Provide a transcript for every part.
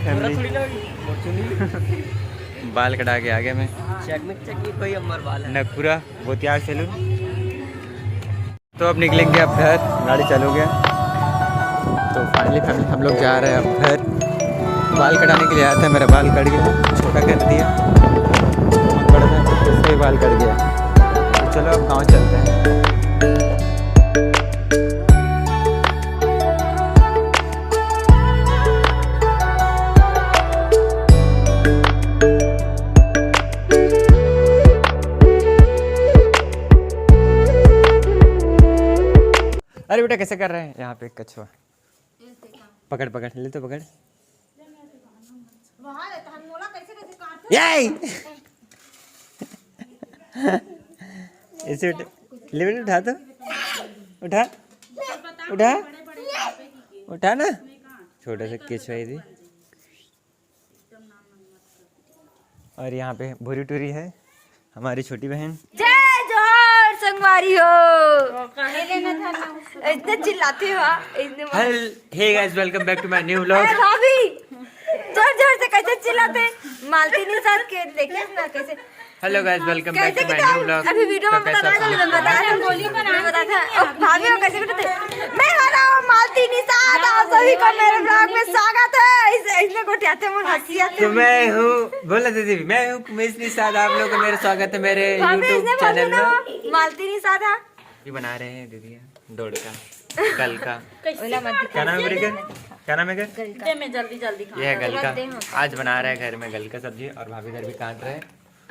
Family बाल कटा के आ गया मैं। कोई अमर बाल है नगपुरा बोतियार सैलून। तो अब निकलेंगे अब घर, गाड़ी चालू गया। तो फाइनली फैमिली हम लोग जा रहे हैं अब घर। बाल कटाने के लिए आया था, मेरा बाल कट गया, छोटा कर दिया, बड़ा था इससे बाल कट गया। तो चलो अब गाँव चलते हैं। अरे बेटा कैसे कर रहे हैं यहाँ पे कछुआ? पकड़ पकड़ ले तो पकड़। इसे ले बेटा, उठा तो उठा उठा उठा ना, छोटा सा केचुआ थी। और यहाँ पे भूरी टूरी है हमारी छोटी बहन। जय जोहर संगवारी हो, इतने चिल्लाते हो। Hey guys, welcome back to my new vlog. भाभी जोर जोर से कैसे चिल्लाते, मालती नहीं साथ के देखिए ना कैसे। Hello guys, welcome back to my new vlog. अभी वीडियो में बता था गोली बना था भाभी को कैसे करते। मैं हरा मालती निसाद, आप सभी का मेरे ब्लॉग में स्वागत है। इसमें गोटियाते मन हंसी आती। तो मैं हूँ, बोला दीदी, मैं हूँ कुमेश निसाद। आप लोगों का मेरा स्वागत है मेरे YouTube चैनल में। मालती निसाद ये बना रहे हैं दीदी डोड़ का गल का। क्या नाम है? क्या नाम है? जल्दी जल्दी ये है गल का। आज बना रहे हैं घर में गल का सब्जी, और भाभी इधर भी काट रहे हैं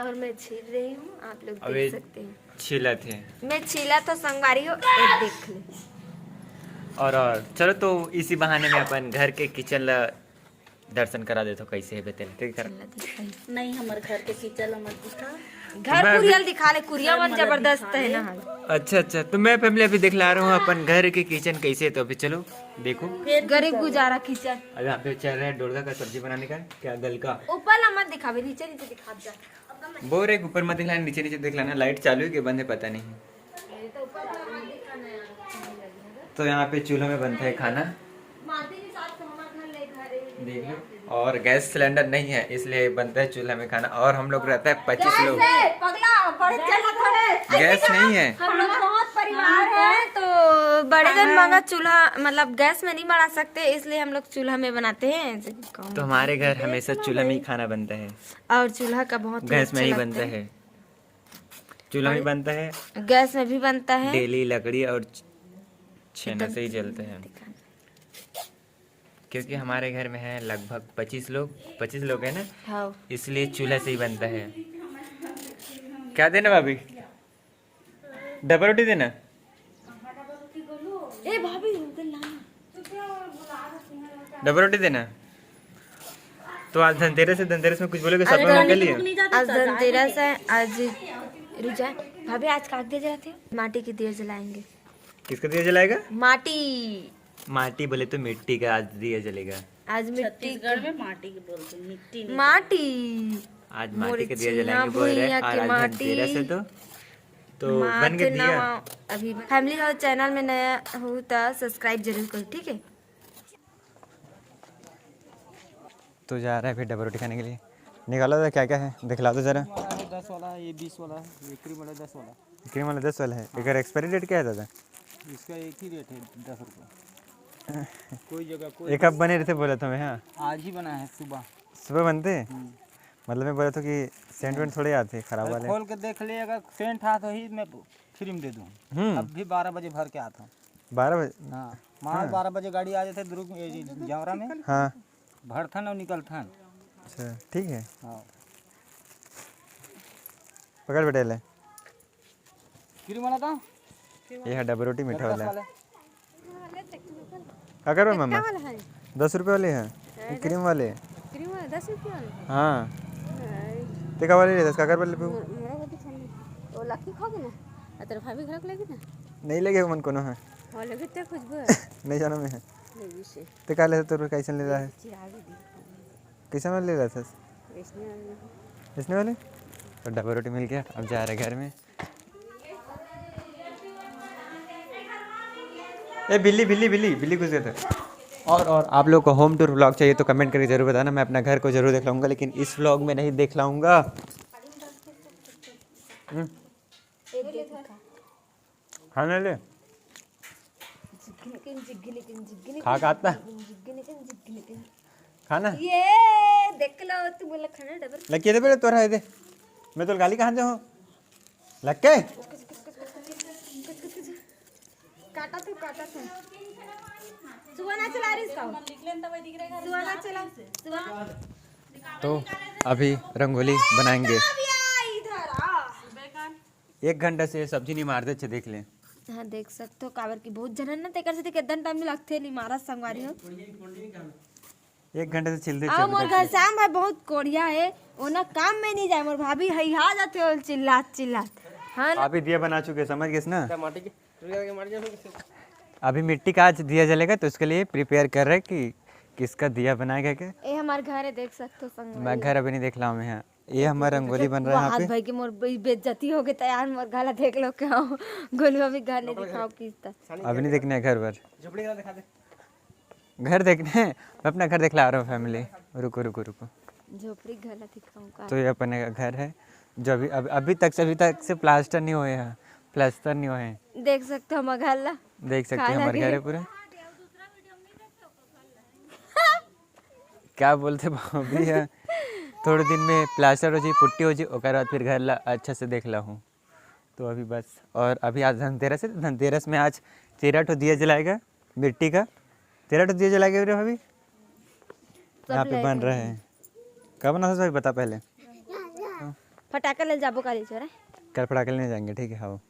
और मैं छील रही हूँ, आप लोग देख सकते हैं। छीला थे, मैं छीला तो संगवारी हो, एक देख ले। और चलो तो इसी बहाने में अपन घर के किचन दर्शन करा दे तो कैसे है बेटे? ठीक है नहीं, हमारे घर के किचन मत दिखा, घर कुरियल दिखा ले। कुरिया मन जबरदस्त है ना। अच्छा अच्छा, तो मैं फैमिली अभी दिखला रहा हूँ अपन घर के किचन कैसे है। तो अभी चलो देखो, गरीब गुजारा किचन। अब यहाँ पे चल रहा है डोरगा का सब्जी बनाने का। क्या गल का? ऊपर ला मत दिखावे, नीचे नीचे दिखा जा। बोल रहे ऊपर मत दिखलाना, नीचे नीचे दिखलाना। लाइट चालू है कि बंद है पता नहीं। तो यहाँ पे चूल्हा में बनता है खाना, देख लो। और गैस सिलेंडर नहीं है इसलिए बनता है चूल्हा में खाना। और हम लोग रहता है 25 लोग। गैस नहीं है, हम लोग बहुत परिवार है तो बड़े दिन मांगा चूल्हा, मतलब गैस में नहीं बना सकते, इसलिए हम लोग चूल्हा में बनाते हैं। तो हमारे घर हमेशा चूल्हा में ही खाना बनता है, और चूल्हा का बहुत गैस में ही बनता है। चूल्हा में बनता है, गैस में भी बनता है। डेली लकड़ी और छेना से ही जलते हैं, क्योंकि हमारे घर में है लगभग 25 लोग है ना, हाँ। इसलिए चूल्हा से ही बनता है। क्या देना भाभी? डबल रोटी देना। ए भाभी डबल रोटी देना। तो आज धनतेरस है, धनतेरस में कुछ बोलोगे? शॉपिंग कर लिए? आज धनतेरस है। आज रुजा भाभी, आज काट दिया जाते माटी के दिए जलाएंगे। किसका दिया जलाएगा? माटी बोले तो मिट्टी का आज दिया जलेगा। आज मिट्टी, छत्तीसगढ़ में माटी के बोलते हैं, मिट्टी नहीं। माटी आज माटी के दिया जलाएंगे बोल रहे हैं। और आज धनतेरस है तो बन गया दिया। अभी फैमिली हाउस चैनल में नया हो तो सब्सक्राइब जरूर करो, ठीक है? तो जा रहा है फिर डबल रोटी खाने के लिए। निकालो था क्या क्या है, दिखला दो जरा। 10 वाला है, ये 20 वाला है, ये क्रीम वाला 10 वाला। क्रीम वाला 10 वाला है। एक एक्सपायरी डेट क्या है दादा? इसका एक ही रेट है 10 रुपये। कोई जगह कोई एक कब बने रहते बोला था मैं। हाँ, आज ही बना है, सुबह बनते। मतलब मैं बोला था कि सेंट वेंट थोड़े आते खराब वाले। खोल के देख ले, अगर सेंट था तो ही मैं फ्री में दे दूँ। अब भी 12 बजे भर के आता हूँ। 12 बजे? हाँ, माल 12 बजे गाड़ी आ जाते दुर्ग जावरा में। हाँ, भरथन और निकलथन। अच्छा ठीक है। हाँ, पकड़ बेटे ले। क्रीम वाला था, ये है डबल रोटी मीठा वाला। 10 वाला। क्या कर रहे हो मम्मा? 10 रुपये वाले हैं, क्रीम वाले। 10 रुपये वाले? हाँ, टेका वाले ले 10 का कर वाले पे। ओ लकी खाओगे ना? तेरे भाभी घर लगी ना? नहीं लगे मन कोनो है। हो लगे ते कुछ नहीं जाना में है। नहीं से ते का ले तो कैसे ले रहा है? कैसे में ले रहा था? इसने वाले। तो डबल रोटी मिल गया, अब जा रहे घर में। ए बिल्ली बिल्ली बिल्ली बिल्ली घुस गया था। और आप लोग को होम टूर व्लॉग चाहिए तो कमेंट करके जरूर बताना, मैं अपना घर को जरूर देख लाऊंगा, लेकिन इस व्लॉग में नहीं देख लाऊंगा। खाने ले खा आता खाना ये देख लो तू बोला खाना डबल लगे दे बेटा तोरा दे, मैं तो गाली कहाँ जाऊँ लग के काटा तू सुबह ना चला रही इसका सुबह ना चला सुबह तो अभी रंगोली बनाएंगे। इधर आ 1 घंटा से सब्जी नहीं मारते थे, देख लें। हाँ देख सकते हो काबर की बहुत जनन ना तेकर से कितना टाइम लगते नहीं मारा संगवारी हो 1 घंटे से चिल्ते आओ मोर घर श्याम भाई बहुत कोढ़िया है ओना काम में नहीं जाए मोर भाभी हैहा जाते हो चिल्लात हाँ ना? अभी दिया बना चुके समझ गए ना। अभी मिट्टी का आज दिया जलेगा तो उसके लिए प्रिपेयर कर रहे कि किसका दिया बनाएगा क्या। ये हमारे घर है देख सकते हो संग मैं घर अभी नहीं देख रहा हूँ यहाँ, ये हमारा रंगोली बन रहा है यहाँ हाथ पे। भाई की मोर बेइज्जती हो गई तैयार मोर गाला देख लो क्या गोलू अभी घर नहीं दिखाओ किसता अभी नहीं देखना है घर पर, घर देखने हैं। मैं अपना घर दिखला रहा हूँ फैमिली। रुको झोपड़ी घर दिखाऊं का तो ये अपने का घर है जो अभी तक से प्लास्टर नहीं हुए हैं, प्लास्टर नहीं हुए हैं। देख सकते हो हमारा घर ला देख सकते हैं हमारे घर है पूरा। क्या बोलते भाभी है थोड़े दिन में प्लास्टर हो जी पुट्टी हो जी ओकर बाद फिर घर ला अच्छा से देख ला हूँ। तो अभी बस, और अभी आज धनतेरस है, धनतेरस में आज 13 ठो दिया जलाएगा मिट्टी का, 13 ठो दिया जलाएगा रे भाभी। यहाँ पे बन रहे हैं। कब बना था बता पहले। फटाका ले जाबो काली छोरा कल पटाखे लेने जाएंगे ठीक है। हाँ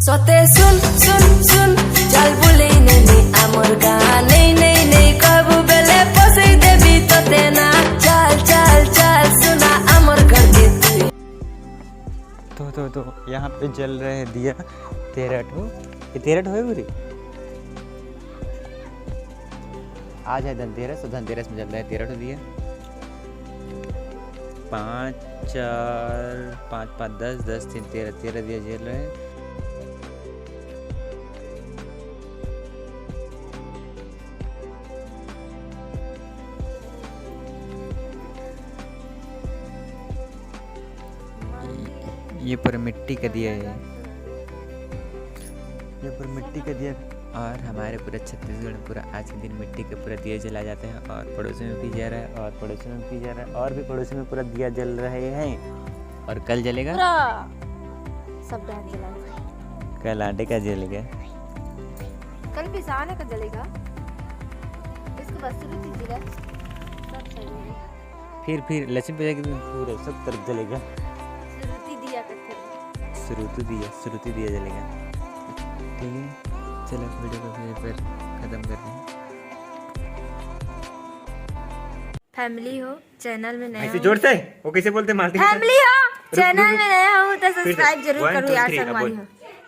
सोते सुन सुन सुन चल बुले नहीं आमर गान नहीं कबू बेले पोसे देवी तोते ना चल चल चल सुना आमर घर के तो यहाँ पे जल रहे हैं दिया 13 ठो। ये 13 ठो है पूरी। आज है धनतेरस, तो धनतेरस में जल रहे हैं 13 ठो दिया। 5 4 5 5 10 10 3 13 दिया जल रहे हैं। ये पूरा मिट्टी का दिया है, ये पूरा मिट्टी का दिया। और हमारे पूरे छत्तीसगढ़ में पूरा आज के दिन मिट्टी के पूरा दिया जला जाते हैं, और पड़ोसी में भी जा रहा है, और पड़ोसी में भी जा रहा है, और भी पड़ोसी में पूरा दिया जल रहे हैं। और कल जलेगा सब डाल जलाएंगे। कल आटे का जलेगा, कल पिसाने का जलेगा, इसको बस जलेगा सब सही है। फिर लक्ष्मी पूजा के दिन पूरा सब तरफ जलेगा। श्रुति दिया जलेगा। ठीक है चलो वीडियो को फिर खत्म करते हैं। फैमिली हो चैनल में नया ऐसे जोर से वो कैसे बोलते मालती फैमिली हो चैनल में नया हो तो सब्सक्राइब जरूर करो यार संगवारी हो।